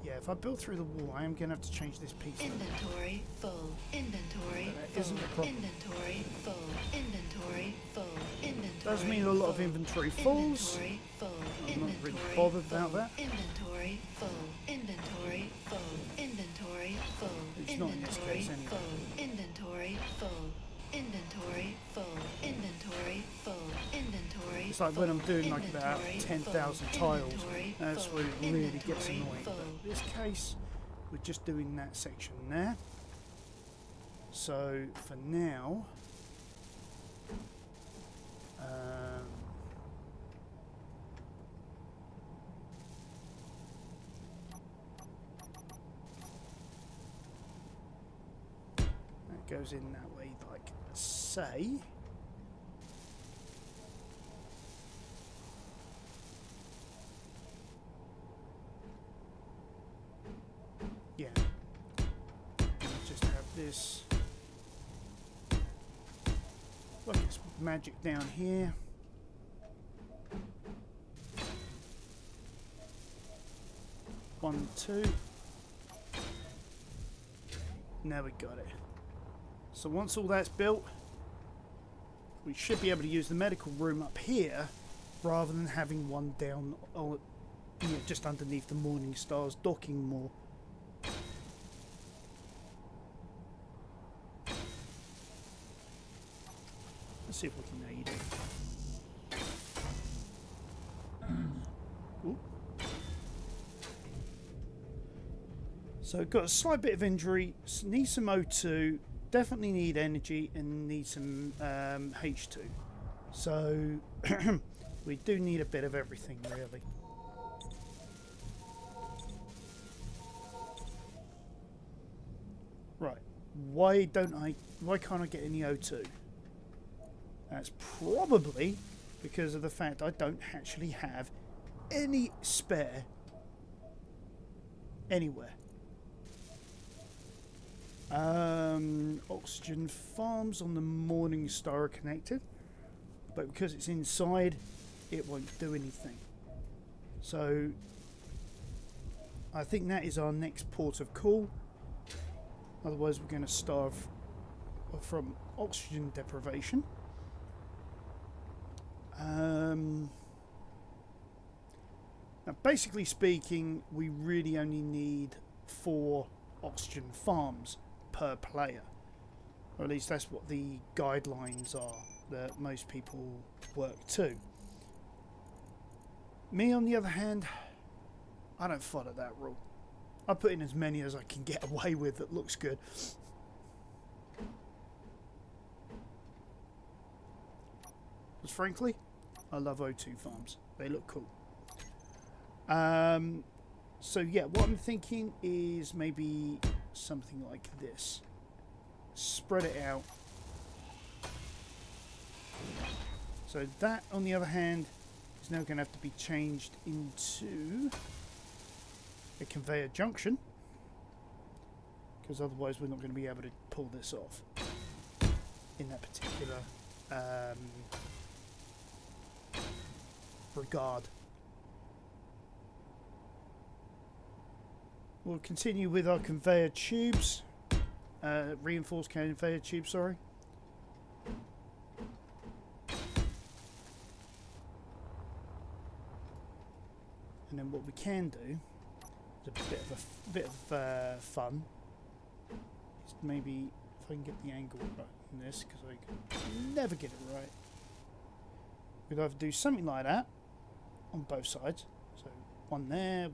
[SPEAKER 1] Yeah, if I build through the wall, I am going to have to change this piece.
[SPEAKER 2] Inventory full. Inventory
[SPEAKER 1] That
[SPEAKER 2] full.
[SPEAKER 1] isn't a problem.
[SPEAKER 2] Inventory full. Inventory full. Inventory
[SPEAKER 1] Does mean a lot of inventory falls.
[SPEAKER 2] Inventory full.
[SPEAKER 1] I'm not really
[SPEAKER 2] Inventory
[SPEAKER 1] bothered
[SPEAKER 2] full.
[SPEAKER 1] about that.
[SPEAKER 2] Inventory full. Inventory full. Inventory full.
[SPEAKER 1] It's not in this
[SPEAKER 2] Inventory
[SPEAKER 1] case anyway.
[SPEAKER 2] full. Inventory full. Inventory full. Inventory full. Inventory.
[SPEAKER 1] It's like when I'm doing like about
[SPEAKER 2] Inventory
[SPEAKER 1] 10,000
[SPEAKER 2] full.
[SPEAKER 1] tiles,
[SPEAKER 2] Inventory
[SPEAKER 1] that's
[SPEAKER 2] full.
[SPEAKER 1] when it really gets
[SPEAKER 2] Inventory
[SPEAKER 1] annoying.
[SPEAKER 2] full.
[SPEAKER 1] But in this case, we're just doing that section there. So for now, that goes in that way, like say. Yeah. Just have this. Look, it's magic down here. One, two. Now we got it. So once all that's built, we should be able to use the medical room up here rather than having one down just underneath the Morning Star's docking moor. Let's see if we can aid it. Ooh. So got a slight bit of injury, need some O2, definitely need energy and need some H2. So we do need a bit of everything really. Right, why can't I get any O2? That's probably because of the fact I don't actually have any spare anywhere. Oxygen farms on the Morning Star are connected, but because it's inside, it won't do anything. So I think that is our next port of call. Otherwise, we're going to starve from oxygen deprivation. Now, basically speaking, we really only need 4 oxygen farms per player, or at least that's what the guidelines are that most people work to. Me, on the other hand, I don't follow that rule. I put in as many as I can get away with that looks good. Because frankly, I love O2 farms. They look cool. So yeah, what I'm thinking is maybe something like this. Spread it out. So that, on the other hand, is now going to have to be changed into a conveyor junction, because otherwise we're not going to be able to pull this off in that particular regard. We'll continue with our conveyor tubes. reinforced conveyor tube, sorry. And then what we can do is a bit of fun. Is maybe if I can get the angle right in this, because I can never get it right. We'd either do something like that on both sides, so one there,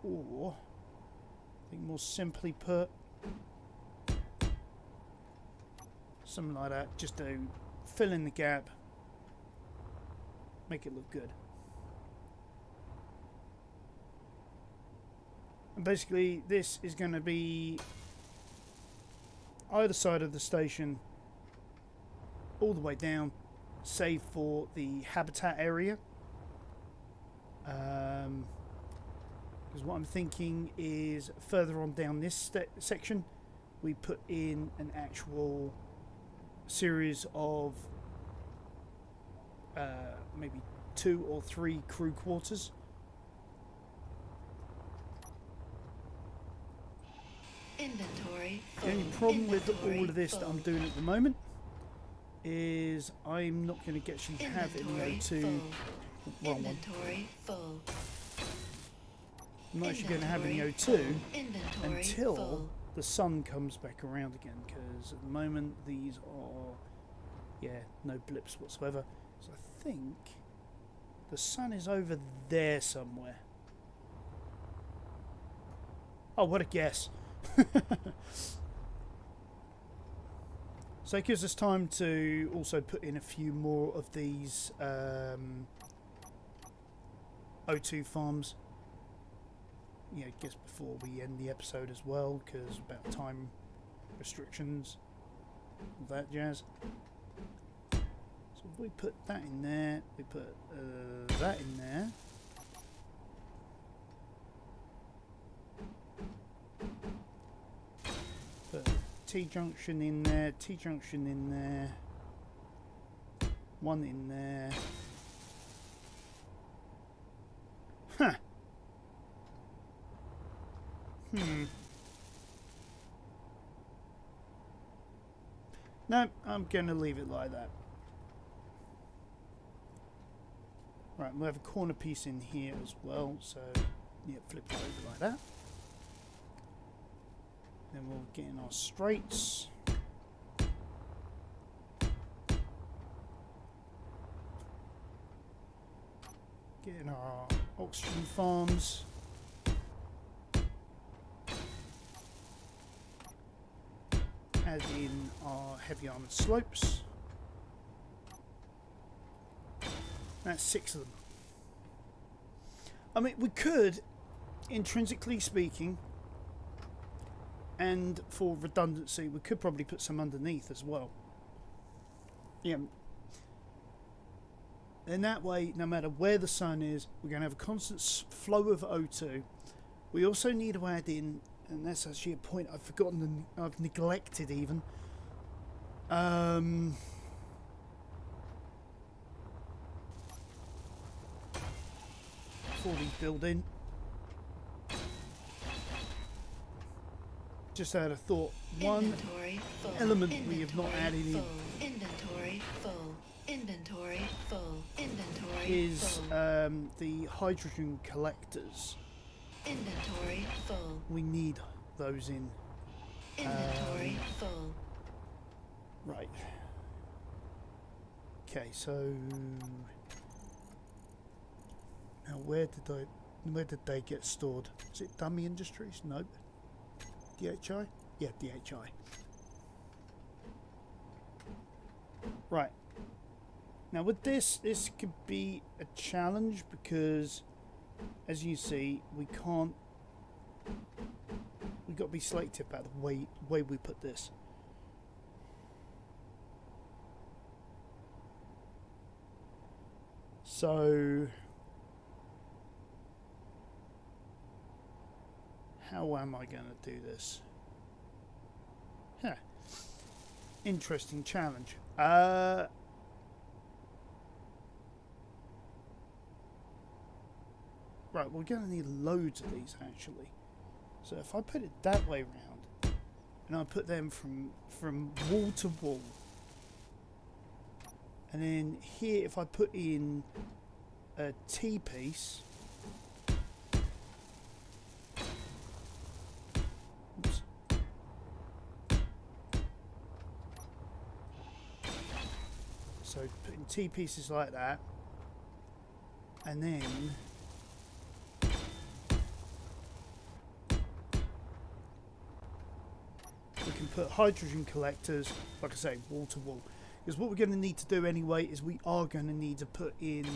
[SPEAKER 1] or I think more simply put, something like that, just to fill in the gap, make it look good. And basically this is going to be either side of the station all the way down, save for the habitat area. Because what I'm thinking is further on down this section we put in an actual series of maybe 2 or 3 crew quarters.
[SPEAKER 2] Inventory.
[SPEAKER 1] The only problem with all of this that I'm doing at the moment is I'm not going to actually have any O2. Wrong one.
[SPEAKER 2] Inventory full.
[SPEAKER 1] I'm not actually going to have any O2 until the sun comes back around again, because at the moment these are, yeah, no blips whatsoever. So I think the sun is over there somewhere. Oh, what a guess. So it gives us time to also put in a few more of these O2 farms. Yeah, I guess before we end the episode as well, because about time restrictions, all that jazz. So if we put that in there, we put that in there. Put T-junction in there, T-junction in there, one in there. Huh. No, I'm going to leave it like that. Right, we'll have a corner piece in here as well, so yeah, flip it over like that. Then we'll get in our straights. Get in our oxygen farms. Add in our heavy armoured slopes. That's 6 of them. I mean, we could, intrinsically speaking, and for redundancy, we could probably put some underneath as well. Yeah. And that way, no matter where the sun is, we're going to have a constant flow of O2. We also need to add in, and that's actually a point I've forgotten and I've neglected even. Before we build in. Just out of thought, one element we have not added in is the hydrogen collectors.
[SPEAKER 2] Inventory full.
[SPEAKER 1] We need those in.
[SPEAKER 2] Inventory full.
[SPEAKER 1] Right. Okay, so now where did they get stored? Is it Dummy Industries? Nope. DHI? Yeah, DHI. Right. Now with this could be a challenge because, as you see, we've got to be selective about the way we put this. So how am I going to do this? Huh. Interesting challenge. Right, we're going to need loads of these actually. So if I put it that way round, and I put them from wall to wall. And then here, if I put in a T-piece, oops. So putting T-pieces like that, and then we can put hydrogen collectors, like I say, wall to wall. Because what we're going to need to do anyway is we are going to need to put in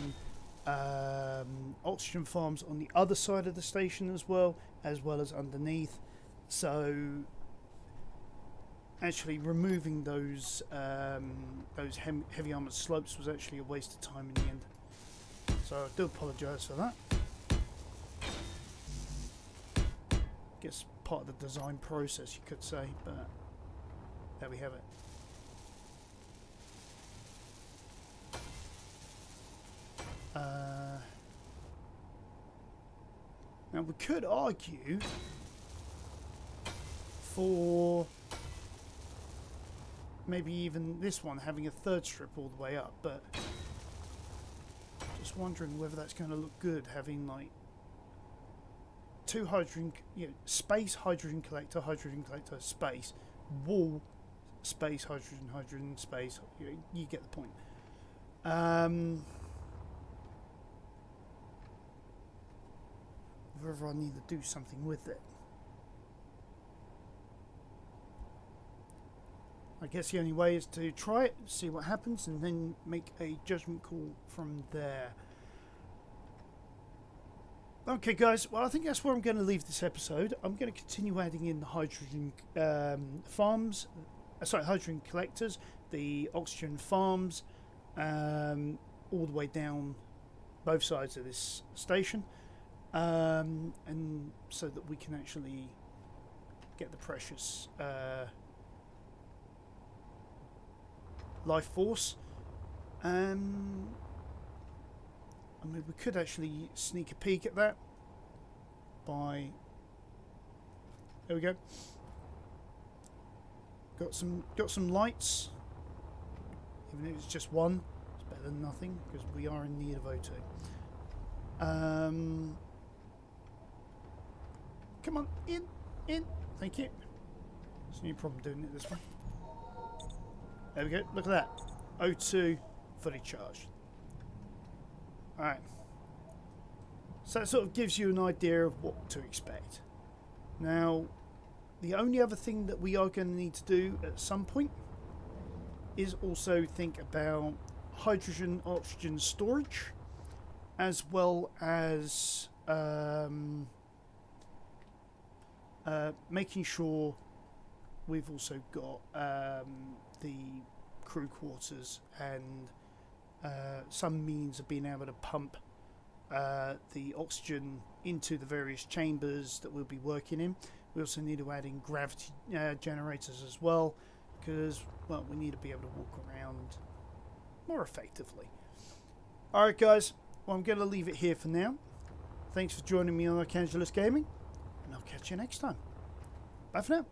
[SPEAKER 1] oxygen farms on the other side of the station as well as underneath. So actually removing those heavy armoured slopes was actually a waste of time in the end. So I do apologise for that. Guess part of the design process, you could say, but there we have it. Now we could argue for maybe even this one having a third strip all the way up, but just wondering whether that's going to look good, having like two hydrogen, space, hydrogen collector, space, wall, space, hydrogen, space. You get the point. Whether I need to do something with it. I guess the only way is to try it, see what happens, and then make a judgment call from there. Okay guys, well I think that's where I'm going to leave this episode. I'm going to continue adding in the hydrogen farms, hydrogen collectors, the oxygen farms, all the way down both sides of this station. And so that we can actually get the precious life force. I mean, we could actually sneak a peek at that by, there we go, got some lights, even if it's just one, it's better than nothing, because we are in need of O2. Come on, in, thank you. There's no problem doing it this way. There we go, look at that. O2 fully charged. Alright. So that sort of gives you an idea of what to expect. Now, the only other thing that we are going to need to do at some point is also think about hydrogen, oxygen storage, as well as making sure we've also got the crew quarters and some means of being able to pump the oxygen into the various chambers that we'll be working in. We also need to add in gravity generators as well, because, well, we need to be able to walk around more effectively. Alright guys, well I'm going to leave it here for now. Thanks for joining me on Archangulus Gaming, and I'll catch you next time. Bye for now.